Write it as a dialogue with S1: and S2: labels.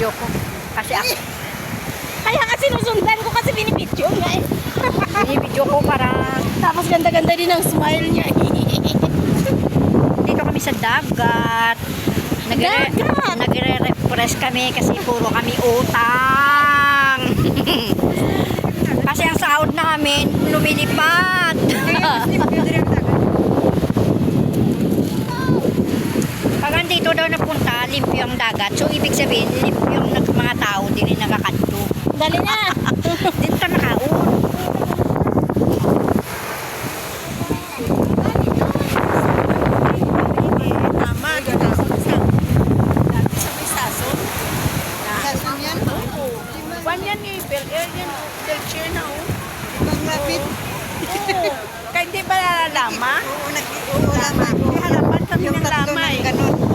S1: binibidyo ko. Kasi ako. Kaya nga sinusundan ko kasi binibidyo nga eh. Binibidyo ko para.
S2: Tapos ganda-ganda din ang smile niya.
S1: Dito kami sa dagat. Nagre-refresh kami kasi puro kami utang. Kasi ang sahod namin lumilipad. Pag andito daw napunta, limpyo ang dagat. So ibig sabihin, limpyo yung mga tao din yung nakakanto.
S2: Dali na.
S1: Dito ka nakaon.
S2: Banyan ni Bel Air yan. Del Cheer na oh. Maglapit. Kaya hindi ba lama?
S3: Oo, nag-uulaman.
S2: Harapan kami ng lama eh.
S3: Ganun.